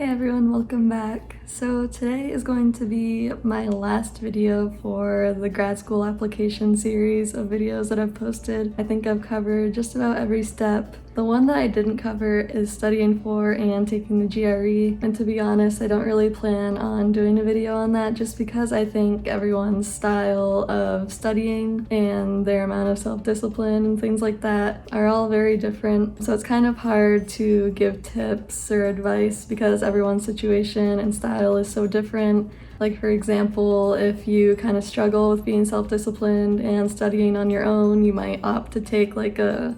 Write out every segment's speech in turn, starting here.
Hey everyone, welcome back. So today is going to be my last video for the grad school application series of videos that I've posted. I think I've covered just about every step. The one that I didn't cover is studying for and taking the GRE, and to be honest, I don't really plan on doing a video on that just because I think everyone's style of studying and their amount of self-discipline and things like that are all very different. So it's kind of hard to give tips or advice because everyone's situation and style is so different. Like for example, if you kind of struggle with being self-disciplined and studying on your own, you might opt to take like a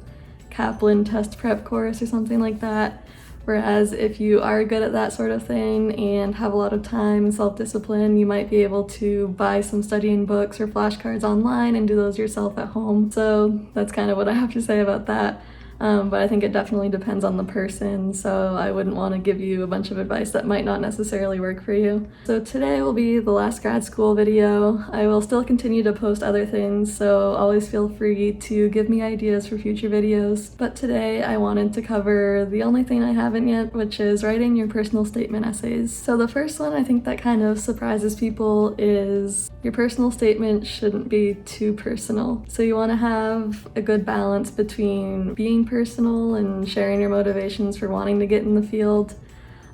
Kaplan test prep course or something like that. Whereas if you are good at that sort of thing and have a lot of time and self-discipline, you might be able to buy some studying books or flashcards online and do those yourself at home. So that's kind of what I have to say about that. But I think it definitely depends on the person, so I wouldn't want to give you a bunch of advice that might not necessarily work for you. So today will be the last grad school video. I will still continue to post other things, so always feel free to give me ideas for future videos. But today I wanted to cover the only thing I haven't yet, which is writing your personal statement essays. So the first one I think that kind of surprises people is your personal statement shouldn't be too personal. So you want to have a good balance between being personal and sharing your motivations for wanting to get in the field,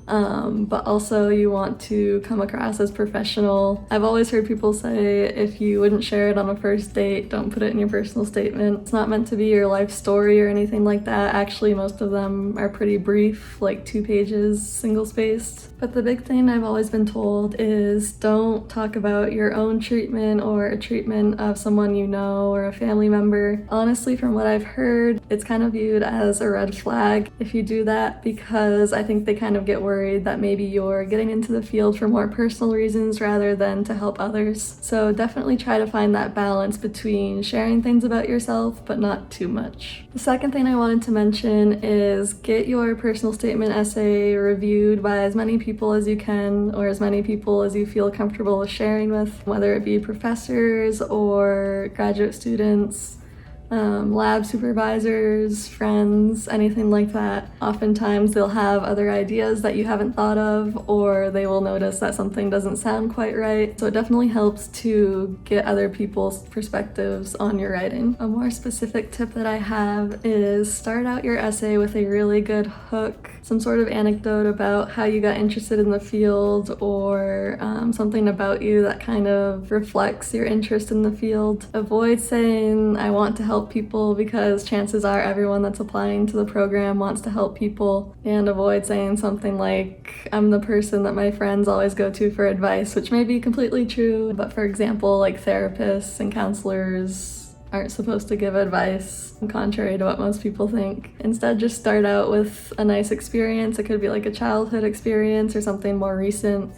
but also you want to come across as professional. I've always heard people say if you wouldn't share it on a first date, don't put it in your personal statement. It's not meant to be your life story or anything like that. Actually, most of them are pretty brief, like 2 pages, single-spaced. But the big thing I've always been told is don't talk about your own treatment or a treatment of someone you know or a family member. Honestly, from what I've heard, it's kind of viewed as a red flag if you do that, because I think they kind of get worried that maybe you're getting into the field for more personal reasons rather than to help others. So definitely try to find that balance between sharing things about yourself but not too much. The second thing I wanted to mention is get your personal statement essay reviewed by as many people as you can, or as many people as you feel comfortable with sharing with, whether it be professors or graduate students, lab supervisors, friends, anything like that. Oftentimes they'll have other ideas that you haven't thought of, or they will notice that something doesn't sound quite right. So it definitely helps to get other people's perspectives on your writing. A more specific tip that I have is start out your essay with a really good hook, some sort of anecdote about how you got interested in the field, or something about you that kind of reflects your interest in the field. Avoid saying, I want to help people, because chances are everyone that's applying to the program wants to help people. And avoid saying something like, I'm the person that my friends always go to for advice, which may be completely true, but for example, like therapists and counselors aren't supposed to give advice, contrary to what most people think. Instead, just start out with a nice experience. It could be like a childhood experience or something more recent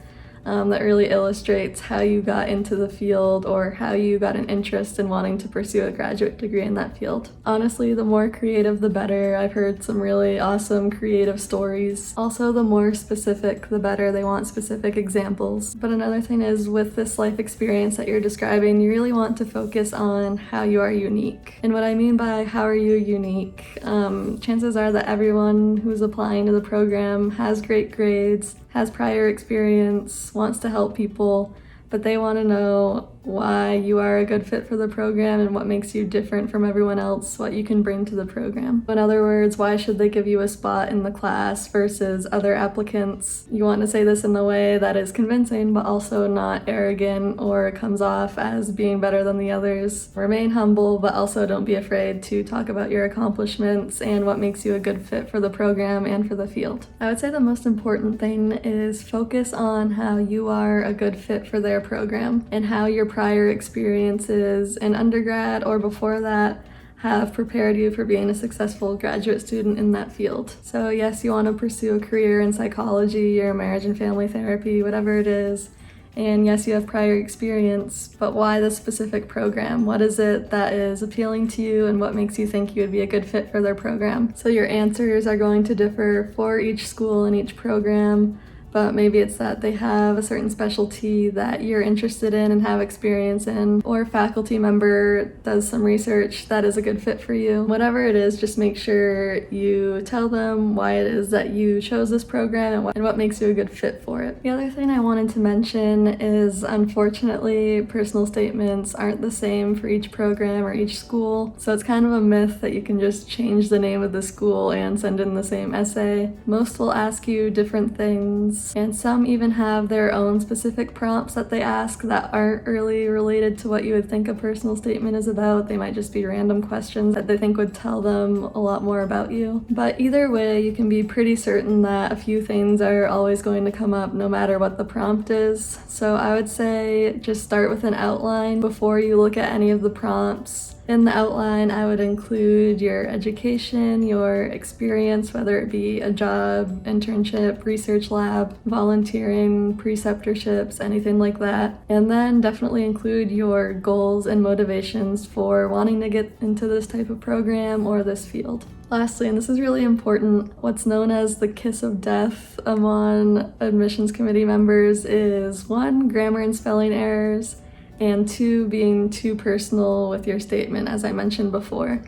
that really illustrates how you got into the field or how you got an interest in wanting to pursue a graduate degree in that field. Honestly, the more creative the better. I've heard some really awesome creative stories. Also, the more specific the better. They want specific examples. But another thing is, with this life experience that you're describing, you really want to focus on how you are unique. And what I mean by how are you unique, chances are that everyone who's applying to the program has great grades, has prior experience, wants to help people, but they want to know why you are a good fit for the program and what makes you different from everyone else, what you can bring to the program. In other words, why should they give you a spot in the class versus other applicants? You want to say this in a way that is convincing, but also not arrogant or comes off as being better than the others. Remain humble, but also don't be afraid to talk about your accomplishments and what makes you a good fit for the program and for the field. I would say the most important thing is focus on how you are a good fit for their program and how your prior experiences in undergrad or before that have prepared you for being a successful graduate student in that field. So yes, you want to pursue a career in psychology or marriage and family therapy, whatever it is. And yes, you have prior experience, but why this specific program? What is it that is appealing to you and what makes you think you would be a good fit for their program? So your answers are going to differ for each school and each program. but maybe it's that they have a certain specialty that you're interested in and have experience in, or a faculty member does some research that is a good fit for you. Whatever it is, just make sure you tell them why it is that you chose this program and what makes you a good fit for it. The other thing I wanted to mention is, unfortunately, personal statements aren't the same for each program or each school, so it's kind of a myth that you can just change the name of the school and send in the same essay. Most will ask you different things, and some even have their own specific prompts that they ask that aren't really related to what you would think a personal statement is about. They might just be random questions that they think would tell them a lot more about you. But either way, you can be pretty certain that a few things are always going to come up no matter what the prompt is. So I would say just start with an outline before you look at any of the prompts. In the outline, I would include your education, your experience, whether it be a job, internship, research lab, volunteering, preceptorships, anything like that. And then definitely include your goals and motivations for wanting to get into this type of program or this field. Lastly, and this is really important, what's known as the kiss of death among admissions committee members is 1, grammar and spelling errors, and 2, being too personal with your statement, as I mentioned before.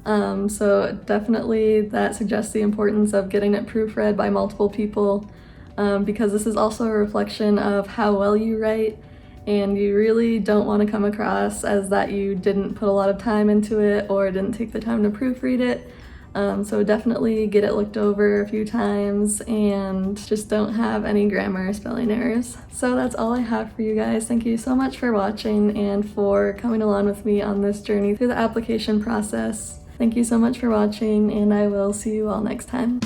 So definitely that suggests the importance of getting it proofread by multiple people, because this is also a reflection of how well you write, and you really don't want to come across as that you didn't put a lot of time into it or didn't take the time to proofread it. So definitely get it looked over a few times and just don't have any grammar or spelling errors. So that's all I have for you guys. Thank you so much for watching and for coming along with me on this journey through the application process. Thank you so much for watching, and I will see you all next time.